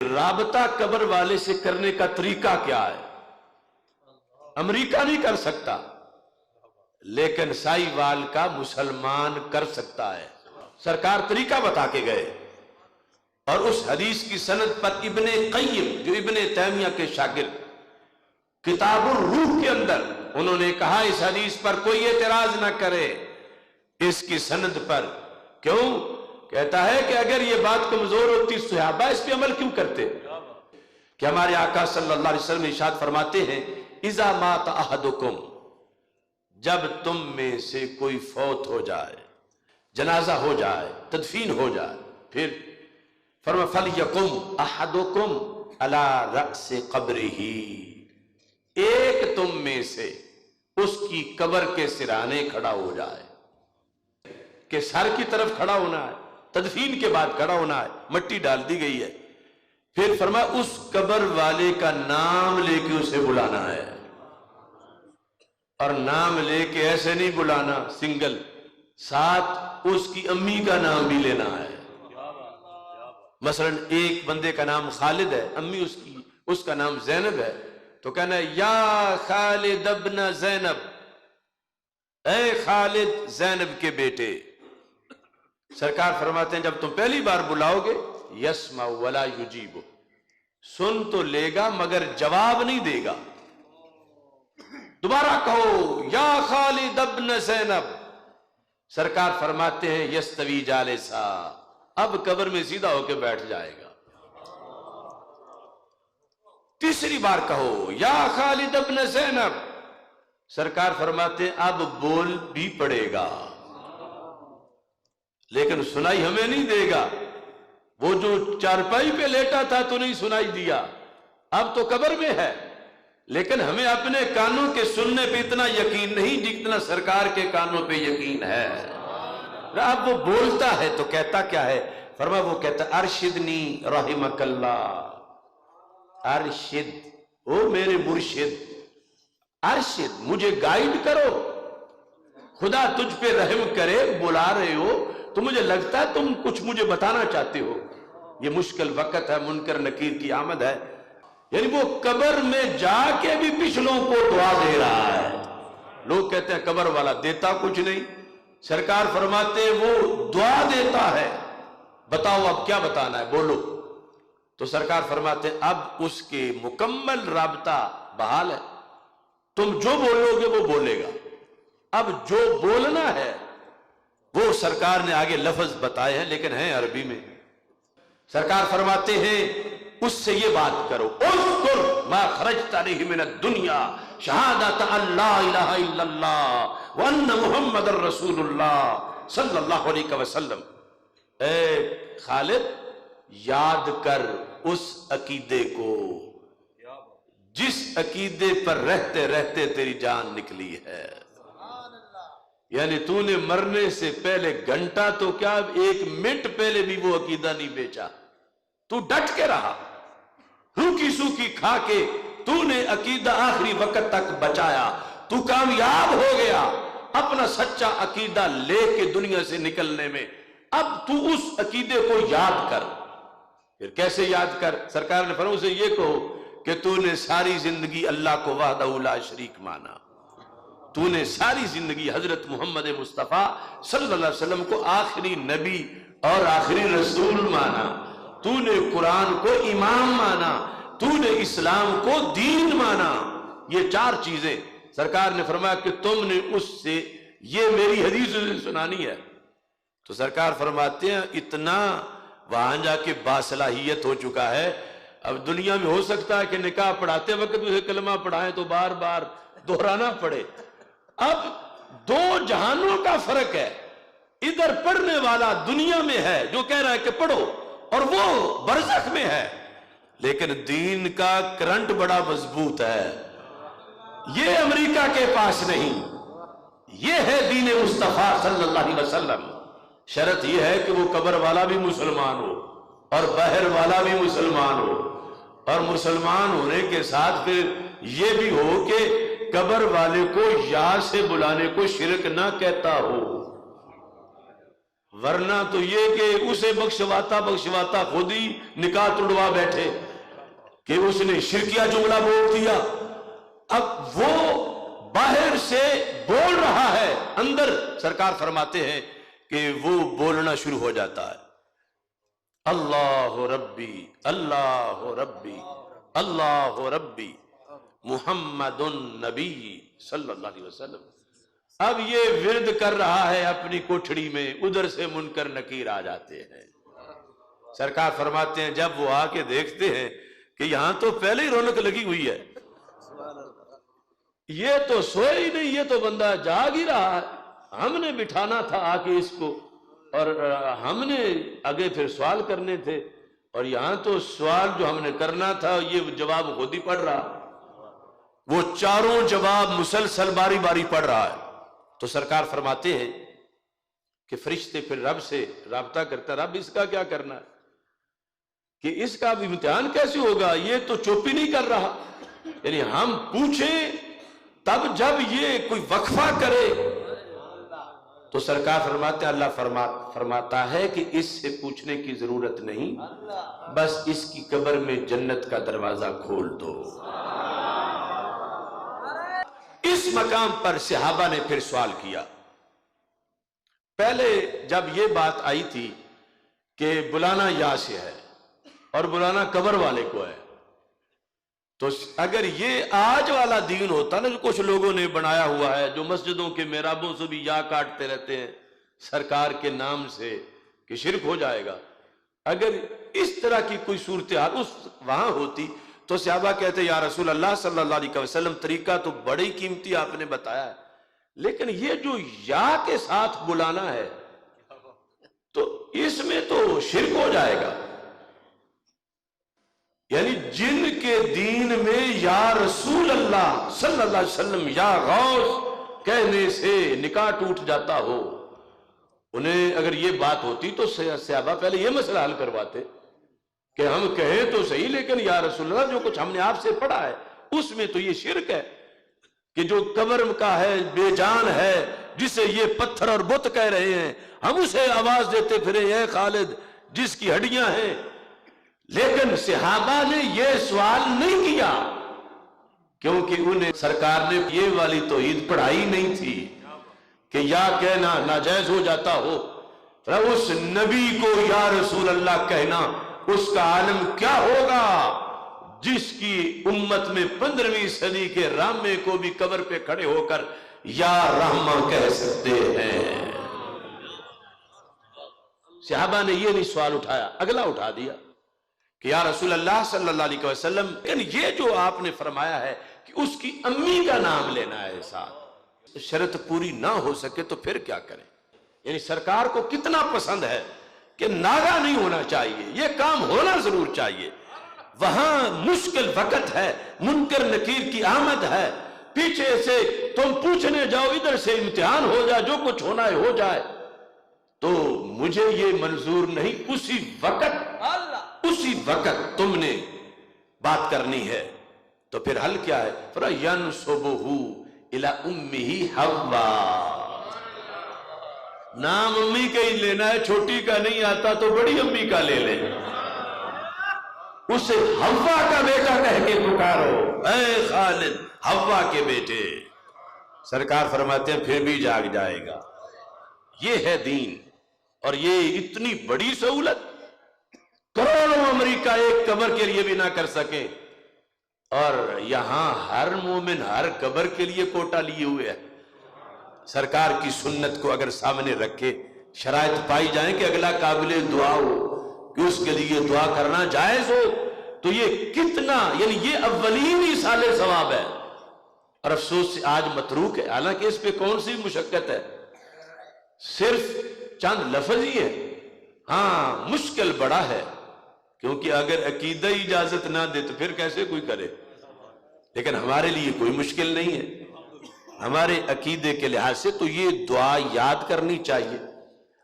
رابطہ قبر والے سے کرنے کا طریقہ کیا ہے؟ امریکہ نہیں کر سکتا، لیکن سائی وال کا مسلمان کر سکتا ہے۔ سرکار طریقہ بتا کے گئے، اور اس حدیث کی سند پر ابن قیم جو ابن تیمیہ کے شاگرد کتاب الروح کے اندر انہوں نے کہا اس حدیث پر کوئی اعتراض نہ کرے اس کی سند پر۔ کیوں؟ کہتا ہے کہ اگر یہ بات کمزور ہوتی صحابہ اس پہ عمل کیوں کرتے؟ کہ ہمارے آقا صلی اللہ علیہ وسلم ارشاد فرماتے ہیں اذا مات احدکم، جب تم میں سے کوئی فوت ہو جائے، جنازہ ہو جائے، تدفین ہو جائے، پھر فرما فَلْيَقُمْ أَحَدُكُمْ عَلَى رَأْسِ قَبْرِهِ، ایک تم میں سے اس کی قبر کے سرانے کھڑا ہو جائے، کہ سر کی طرف کھڑا ہونا ہے، تدفین کے بعد کھڑا ہونا ہے، مٹی ڈال دی گئی ہے، پھر فرمایا اس قبر والے کا نام لے کے اسے بلانا ہے، اور نام لے کے ایسے نہیں بلانا سنگل، ساتھ اس کی امی کا نام بھی لینا ہے۔ مثلا ایک بندے کا نام خالد ہے، امی اس کا نام زینب ہے، تو کہنا ہے یا خالد ابن زینب، اے خالد زینب کے بیٹے۔ سرکار فرماتے ہیں جب تم پہلی بار بلاؤ گے یسمع ولا یجیب، سن تو لے گا مگر جواب نہیں دے گا۔ دوبارہ کہو یا خالد ابن زینب، سرکار فرماتے ہیں یستوی جالسا، اب قبر میں سیدھا ہو کے بیٹھ جائے گا۔ تیسری بار کہو یا خالد ابن زینب، سرکار فرماتے ہیں اب بول بھی پڑے گا، لیکن سنائی ہمیں نہیں دے گا۔ وہ جو چارپائی پہ لیٹا تھا تو نہیں سنائی دیا، اب تو قبر میں ہے، لیکن ہمیں اپنے کانوں کے سننے پہ اتنا یقین نہیں جتنا سرکار کے کانوں پہ یقین ہے۔ اب وہ بولتا ہے تو کہتا کیا ہے؟ فرمایا وہ کہتا ارشدنی رحمک اللہ، ارشد، او میرے مرشد، ارشد، مجھے گائیڈ کرو، خدا تجھ پہ رحم کرے، بلا رہے ہو تو مجھے لگتا ہے تم کچھ مجھے بتانا چاہتے ہو، یہ مشکل وقت ہے، منکر نکیر کی آمد ہے۔ یعنی وہ قبر میں جا کے بھی پچھلوں کو دعا دے رہا ہے۔ لوگ کہتے ہیں قبر والا دیتا کچھ نہیں، سرکار فرماتے ہیں وہ دعا دیتا ہے، بتاؤ اب کیا بتانا ہے، بولو۔ تو سرکار فرماتے ہیں اب اس کے مکمل رابطہ بحال ہے، تم جو بولو گے وہ بولے گا۔ اب جو بولنا ہے وہ سرکار نے آگے لفظ بتائے ہیں لیکن ہیں عربی میں۔ سرکار فرماتے ہیں اس سے یہ بات کرو اذکر ما خرجت علیہ من الدنیا شہادت ان لا الہ الا اللہ وان محمد رسول اللہ صلی اللہ علیہ وسلم۔ اے خالد یاد کر اس عقیدے کو جس عقیدے پر رہتے رہتے تیری جان نکلی ہے، یعنی تو نے مرنے سے پہلے گھنٹہ تو کیا ایک منٹ پہلے بھی وہ عقیدہ نہیں بیچا، تو ڈٹ کے رہا، روکی سوکی کھا کے تو نے عقیدہ آخری وقت تک بچایا، تو کامیاب ہو گیا اپنا سچا عقیدہ لے کے دنیا سے نکلنے میں۔ اب تو اس عقیدے کو یاد کر۔ پھر کیسے یاد کر؟ سرکار نے فرمایا اسے یہ کہو کہ تو نے ساری زندگی اللہ کو وحدہ لا شریک مانا، تو نے ساری زندگی حضرت محمد مصطفیٰ صلی اللہ علیہ وسلم کو آخری نبی اور آخری رسول مانا، تو نے قرآن کو امام مانا، تو نے اسلام کو دین مانا۔ یہ چار چیزیں سرکار نے فرمایا کہ تم نے اس سے یہ میری حدیث سے سنانی ہے۔ تو سرکار فرماتے ہیں اتنا وہاں جا کے باصلاحیت ہو چکا ہے، اب دنیا میں ہو سکتا ہے کہ نکاح پڑھاتے وقت اسے کلمہ پڑھائیں تو بار بار دہرانا پڑے۔ اب دو جہانوں کا فرق ہے، ادھر پڑھنے والا دنیا میں ہے جو کہہ رہا ہے کہ پڑھو، اور وہ برزخ میں ہے، لیکن دین کا کرنٹ بڑا مضبوط ہے، یہ امریکہ کے پاس نہیں، یہ ہے دین مصطفیٰ صلی اللہ علیہ وسلم۔ شرط یہ ہے کہ وہ قبر والا بھی مسلمان ہو اور بحر والا بھی مسلمان ہو، اور مسلمان ہونے کے ساتھ پھر یہ بھی ہو کہ قبر والے کو یا سے بلانے کو شرک نہ کہتا ہو۔ ورنہ تو یہ کہ اسے بخشواتا خود ہی نکاح توڑوا بیٹھے کہ اس نے شرکیہ جملہ بول دیا. اب وہ باہر سے بول رہا ہے، اندر سرکار فرماتے ہیں کہ وہ بولنا شروع ہو جاتا ہے، اللہ ربی اللہ ربی اللہ ربی محمد النبی صلی اللہ علیہ وسلم. اب یہ ورد کر رہا ہے اپنی کوٹھڑی میں، ادھر سے منکر نکیر آ جاتے ہیں. سرکار فرماتے ہیں جب وہ آ کے دیکھتے ہیں کہ یہاں تو پہلے ہی رونق لگی ہوئی ہے، یہ تو سوئے ہی نہیں، یہ تو بندہ جاگ ہی رہا ہے، ہم نے بٹھانا تھا آ کے اس کو، اور ہم نے آگے پھر سوال کرنے تھے، اور یہاں تو سوال جو ہم نے کرنا تھا یہ جواب خود ہی پڑھ رہا. وہ چاروں جواب مسلسل باری باری پڑھ رہا ہے. تو سرکار فرماتے ہیں کہ فرشتے پھر رب سے رابطہ کرتا، رب اس کا کیا کرنا ہے، کہ اس کا بھی امتحان کیسے ہوگا، یہ تو چوپی نہیں کر رہا. یعنی ہم پوچھیں تب جب یہ کوئی وقفہ کرے. تو سرکار فرماتے ہیں اللہ فرماتا ہے کہ اس سے پوچھنے کی ضرورت نہیں، بس اس کی قبر میں جنت کا دروازہ کھول دو. اس مقام پر صحابہ نے پھر سوال کیا. پہلے جب یہ بات آئی تھی کہ بلانا یا سے ہے اور بلانا قبر والے کو ہے، تو اگر یہ آج والا دین ہوتا نا جو کچھ لوگوں نے بنایا ہوا ہے، جو مسجدوں کے محرابوں سے بھی یا کاٹتے رہتے ہیں سرکار کے نام سے کہ شرک ہو جائے گا، اگر اس طرح کی کوئی صورتحال وہاں ہوتی تو صحابہ کہتے یا رسول اللہ صلی اللہ علیہ وسلم طریقہ تو بڑی قیمتی آپ نے بتایا ہے، لیکن یہ جو یا کے ساتھ بلانا ہے تو اس میں تو شرک ہو جائے گا. یعنی جن کے دین میں یا رسول اللہ صلی اللہ علیہ وسلم یا غوث کہنے سے نکاح ٹوٹ جاتا ہو، انہیں اگر یہ بات ہوتی تو صحابہ پہلے یہ مسئلہ حل کرواتے کہ ہم کہیں تو صحیح لیکن یا رسول اللہ جو کچھ ہم نے آپ سے پڑھا ہے اس میں تو یہ شرک ہے کہ جو قبر کا ہے بے جان ہے جسے یہ پتھر اور بت کہہ رہے ہیں، ہم اسے آواز دیتے پھرے اے خالد جس کی ہڈیاں ہیں. لیکن صحابہ نے یہ سوال نہیں کیا کیونکہ انہیں سرکار نے یہ والی توحید پڑھائی نہیں تھی کہ یا کہنا ناجائز ہو جاتا ہو. اس نبی کو یا رسول اللہ کہنا اس کا عالم کیا ہوگا جس کی امت میں 15ویں صدی کے رامے کو بھی قبر پہ کھڑے ہو کر یا رحمہ کہہ سکتے ہیں. صحابہ نے یہ نہیں سوال اٹھایا، اگلا اٹھا دیا کہ یا رسول اللہ صلی اللہ علیہ وسلم یہ جو آپ نے فرمایا ہے کہ اس کی امی کا نام لینا ہے ساتھ، شرط پوری نہ ہو سکے تو پھر کیا کریں. یعنی سرکار کو کتنا پسند ہے کہ ناغہ نہیں ہونا چاہیے، یہ کام ہونا ضرور چاہیے. وہاں مشکل وقت ہے، منکر نکیر کی آمد ہے، پیچھے سے تم پوچھنے جاؤ ادھر سے امتحان ہو جائے، جو کچھ ہونا ہے ہو جائے، تو مجھے یہ منظور نہیں. اسی وقت تم نے بات کرنی ہے. تو پھر حل کیا ہے؟ فَيَنْسُبُهُ إِلَىٰ أُمِّهِ حَوَّا. نام امی کا ہی لینا ہے، چھوٹی کا نہیں آتا تو بڑی امی کا لے لیں. اسے حوا کا بیٹا کہہ کے پکارو، اے خالد حوا کے بیٹے. سرکار فرماتے ہیں پھر بھی جاگ جائے گا. یہ ہے دین، اور یہ اتنی بڑی سہولت کروڑوں امریکہ ایک قبر کے لیے بھی نہ کر سکے، اور یہاں ہر مومن ہر قبر کے لیے کوٹا لیے ہوئے ہے. سرکار کی سنت کو اگر سامنے رکھے، شرائط پائی جائیں کہ اگلا قابل دعا ہو کہ اس کے لیے دعا کرنا جائز ہو، تو یہ کتنا، یعنی یہ اولین ہی سال ثواب ہے. اور افسوس سے آج متروک ہے، حالانکہ اس پہ کون سی مشقت ہے، صرف چند لفظ ہی ہے. ہاں مشکل بڑا ہے، کیونکہ اگر عقیدہ اجازت نہ دے تو پھر کیسے کوئی کرے. لیکن ہمارے لیے کوئی مشکل نہیں ہے، ہمارے عقیدے کے لحاظ سے تو یہ دعا یاد کرنی چاہیے.